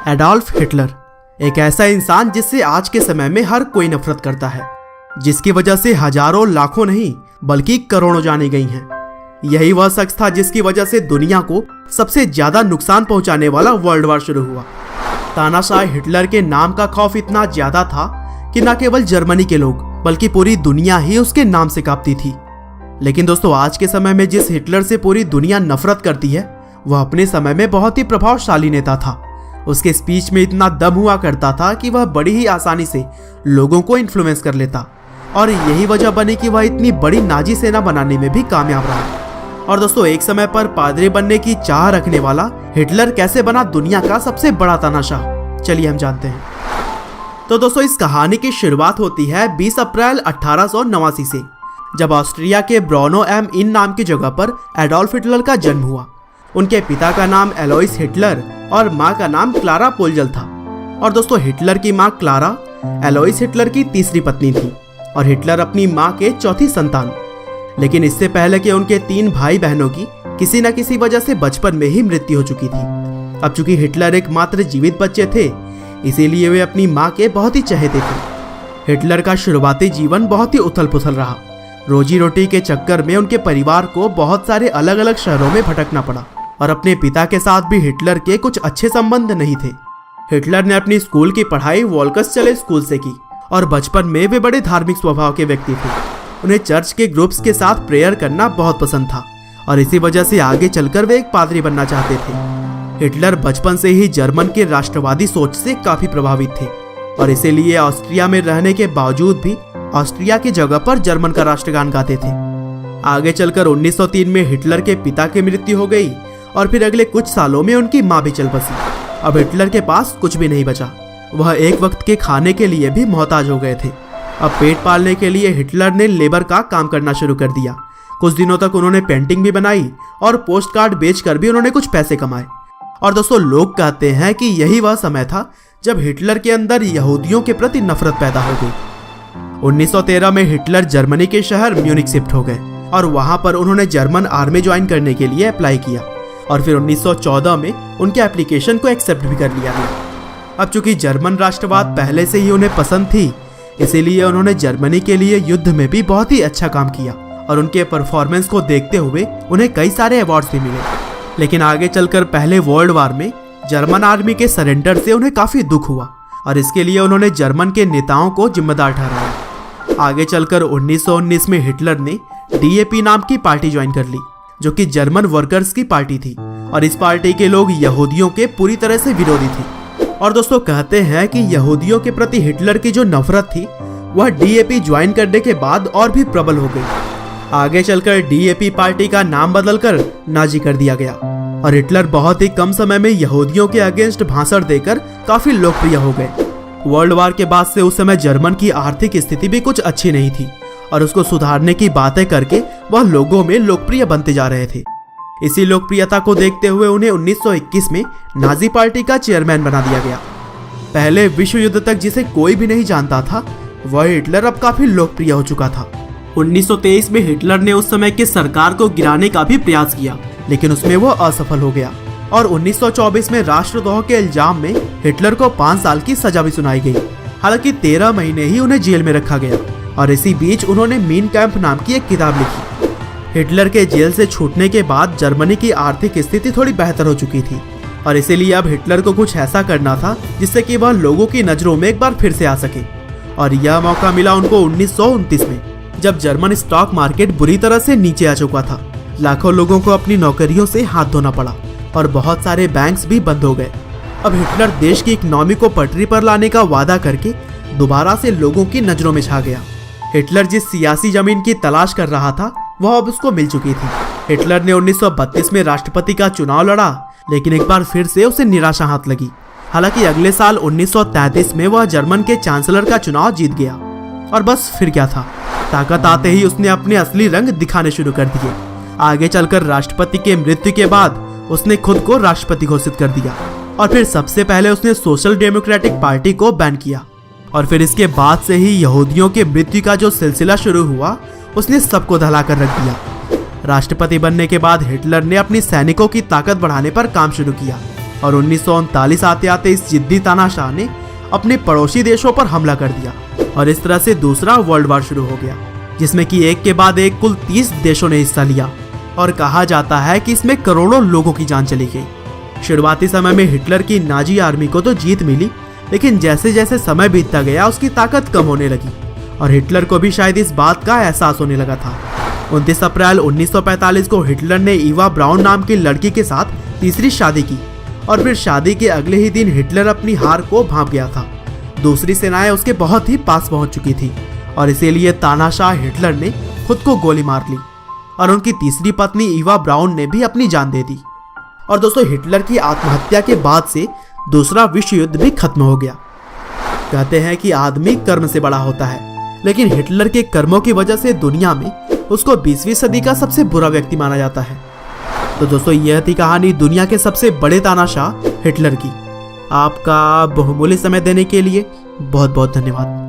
Adolf Hitler एक ऐसा इंसान जिससे आज के समय में हर कोई नफरत करता है, जिसकी वजह से हजारों लाखों नहीं बल्कि करोड़ों जाने गई हैं। यही वह शख्स था जिसकी वजह से दुनिया को सबसे ज्यादा नुकसान पहुंचाने वाला वर्ल्ड वार शुरू हुआ। तानाशाह हिटलर के नाम का खौफ इतना ज्यादा था कि न केवल जर्मनी के लोग बल्कि पूरी दुनिया ही उसके नाम से कांपती थी। लेकिन दोस्तों, आज के समय में जिस हिटलर से पूरी दुनिया नफरत करती है, वह अपने समय में बहुत ही प्रभावशाली नेता था। उसके स्पीच में इतना दम हुआ करता था कि वह बड़ी ही आसानी से लोगों को इन्फ्लुएंस कर लेता, और यही वजह बनी कि वह इतनी बड़ी नाजी सेना बनाने में भी कामयाब रहा। और दोस्तों, एक समय पर पादरी बनने की चाह रखने वाला हिटलर कैसे बना दुनिया का सबसे बड़ा तानाशाह, चलिए हम जानते हैं। तो दोस्तों, इस कहानी की शुरुआत होती है 20 अप्रैल 1889 से, जब ऑस्ट्रिया के ब्रोनो एम इन नाम की जगह पर एडोल्फ हिटलर का जन्म हुआ। उनके पिता का नाम एलोइस हिटलर और माँ का नाम क्लारा पोलजल था। और दोस्तों, हिटलर की माँ क्लारा एलोइस हिटलर की तीसरी पत्नी थी और हिटलर अपनी माँ के चौथी संतान। लेकिन इससे पहले कि उनके 3 भाई बहनों की किसी न किसी वजह से बचपन में ही मृत्यु हो चुकी थी। अब चूंकि हिटलर एकमात्र जीवित बच्चे थे, इसीलिए वे अपनी माँ के बहुत ही चहेते थे। हिटलर का शुरुआती जीवन बहुत ही उथल पुथल रहा। रोजी रोटी के चक्कर में उनके परिवार को बहुत सारे अलग अलग शहरों में भटकना पड़ा, और अपने पिता के साथ भी हिटलर के कुछ अच्छे संबंध नहीं थे। हिटलर ने अपनी स्कूल की पढ़ाई वोल्कस चले स्कूल से की, और बचपन में वे बड़े धार्मिक स्वभाव के व्यक्ति थे। उन्हें चर्च के ग्रुप्स के साथ प्रेयर करना बहुत पसंद था, और इसी वजह से आगे चलकर वे एक पादरी बनना चाहते थे। हिटलर बचपन से ही जर्मन के राष्ट्रवादी सोच से काफी प्रभावित थे, और इसीलिए ऑस्ट्रिया में रहने के बावजूद भी ऑस्ट्रिया की जगह पर जर्मन का राष्ट्रगान गाते थे। आगे चलकर 1903 में हिटलर के पिता की मृत्यु हो गई, और फिर अगले कुछ सालों में उनकी माँ भी चल बसी। अब हिटलर के पास कुछ भी नहीं बचा। वह एक वक्त के खाने के लिए भी मोहताज हो गए थे। अब पेट पालने के लिए हिटलर ने लेबर का काम करना शुरू कर दिया। कुछ दिनों तक उन्होंने पेंटिंग भी बनाई, और पोस्ट कार्ड बेचकर भी उन्होंने कुछ पैसे कमाए। और दोस्तों, लोग कहते हैं कि यही वह समय था जब हिटलर के अंदर यहूदियों के प्रति नफरत पैदा हो गई। 1913 में हिटलर जर्मनी के शहर म्यूनिक शिफ्ट हो गए, और वहां पर उन्होंने जर्मन आर्मी ज्वाइन करने के लिए अप्लाई किया, और फिर 1914 में उनके एप्लीकेशन को एक्सेप्ट भी कर लिया गया। अब चूंकि जर्मन राष्ट्रवाद पहले से ही उन्हें पसंद थी, इसीलिए उन्होंने जर्मनी के लिए युद्ध में भी बहुत ही अच्छा काम किया, और उनके परफॉर्मेंस को देखते हुए उन्हें कई सारे अवार्ड्स भी मिले। लेकिन आगे चलकर पहले वर्ल्ड वार में जर्मन आर्मी के सरेंडर से उन्हें काफी दुख हुआ, और इसके लिए उन्होंने जर्मन के नेताओं को जिम्मेदार ठहराया। आगे चलकर 1919 में हिटलर ने DAP नाम की पार्टी ज्वाइन कर ली, जो कि जर्मन वर्कर्स की पार्टी थी, और इस पार्टी के लोग यहूदियों के पूरी तरह से विरोधी थे। और दोस्तों, कहते हैं कि यहूदियों के प्रति हिटलर की जो नफरत थी, वह DAP ज्वाइन करने के बाद और भी प्रबल हो गई। आगे चलकर DAP पार्टी का नाम बदलकर नाजी कर दिया गया, और हिटलर बहुत ही कम समय में यहूदियों के अगेंस्ट भाषण देकर काफी लोकप्रिय हो गए। वर्ल्ड वार के बाद से उस समय जर्मन की आर्थिक स्थिति भी कुछ अच्छी नहीं थी, और उसको सुधारने की बातें करके वह लोगों में लोकप्रिय बनते जा रहे थे। इसी लोकप्रियता को देखते हुए उन्हें 1921 में नाजी पार्टी का चेयरमैन बना दिया गया। पहले विश्व युद्ध तक जिसे कोई भी नहीं जानता था, वह हिटलर अब काफी लोकप्रिय हो चुका था। 1923 में हिटलर ने उस समय की सरकार को गिराने का भी प्रयास किया, लेकिन उसमें वह असफल हो गया, और 1924 में राष्ट्रद्रोह के इल्जाम में हिटलर को 5 साल की सजा भी सुनाई गई। हालांकि 13 महीने ही उन्हें जेल में रखा गया, और इसी बीच उन्होंने मीन कैंप नाम की एक किताब लिखी। हिटलर के जेल से छूटने के बाद जर्मनी की आर्थिक स्थिति थोड़ी बेहतर हो चुकी थी, और इसीलिए अब हिटलर को कुछ ऐसा करना था जिससे कि वह लोगों की नजरों में एक बार फिर से आ सके। और यह मौका मिला उनको 1929 में, जब जर्मन स्टॉक मार्केट बुरी तरह से नीचे आ चुका था। लाखों लोगों को अपनी नौकरियों से हाथ धोना पड़ा, और बहुत सारे बैंक्स भी बंद हो गए। अब हिटलर देश की इकोनॉमी को पटरी पर लाने का वादा करके दोबारा से लोगों की नजरों में छा गया। हिटलर जिस सियासी जमीन की तलाश कर रहा था, वह अब उसको मिल चुकी थी। हिटलर ने 1932 में राष्ट्रपति का चुनाव लड़ा, लेकिन एक बार फिर से उसे निराशा हाथ लगी। हालांकि अगले साल 1933 में वह जर्मन के चांसलर का चुनाव जीत गया, और बस फिर क्या था, ताकत आते ही उसने अपने असली रंग दिखाने शुरू कर दिए। आगे चलकर राष्ट्रपति के मृत्यु के बाद उसने खुद को राष्ट्रपति घोषित कर दिया, और फिर सबसे पहले उसने सोशल डेमोक्रेटिक पार्टी को बैन किया, और फिर इसके बाद से ही यहूदियों के मृत्यु का जो सिलसिला शुरू हुआ, उसने सबको दहला कर रख दिया। राष्ट्रपति बनने के बाद हिटलर ने अपनी सैनिकों की ताकत बढ़ाने पर काम शुरू किया, और 1939 आते आते इस जिद्दी तानाशाह ने अपने पड़ोसी देशों पर हमला कर दिया और इस तरह से दूसरा वर्ल्ड वार शुरू हो गया, जिसमें कि एक के बाद एक कुल 30 देशों ने हिस्सा लिया और कहा जाता है कि इसमें करोड़ों लोगों की जान चली गई। शुरुआती समय में हिटलर की नाजी आर्मी को तो जीत मिली, लेकिन जैसे जैसे समय बीतता गया उसकी ताकत कम होने लगी और हिटलर को भी शायद इस बात का एहसास होने लगा था। 29 अप्रैल 1945 को हिटलर ने ईवा ब्राउन नाम की लड़की के साथ तीसरी शादी की और फिर शादी के अगले ही दिन हिटलर अपनी हार को भांप गया था। दूसरी सेनाएं उसके बहुत ही पास पहुंच चुकी थी और इसीलिए तानाशाह हिटलर ने खुद को गोली मार ली और उनकी तीसरी पत्नी ईवा ब्राउन ने भी अपनी जान दे दी। और दोस्तों, हिटलर की आत्महत्या के बाद से दूसरा विश्व युद्ध भी खत्म हो गया। कहते हैं कि आदमी कर्म से बड़ा होता है, लेकिन हिटलर के कर्मों की वजह से दुनिया में उसको 20वीं सदी का सबसे बुरा व्यक्ति माना जाता है। तो दोस्तों, यह थी कहानी दुनिया के सबसे बड़े तानाशाह हिटलर की। आपका बहुमूल्य समय देने के लिए बहुत बहुत धन्यवाद।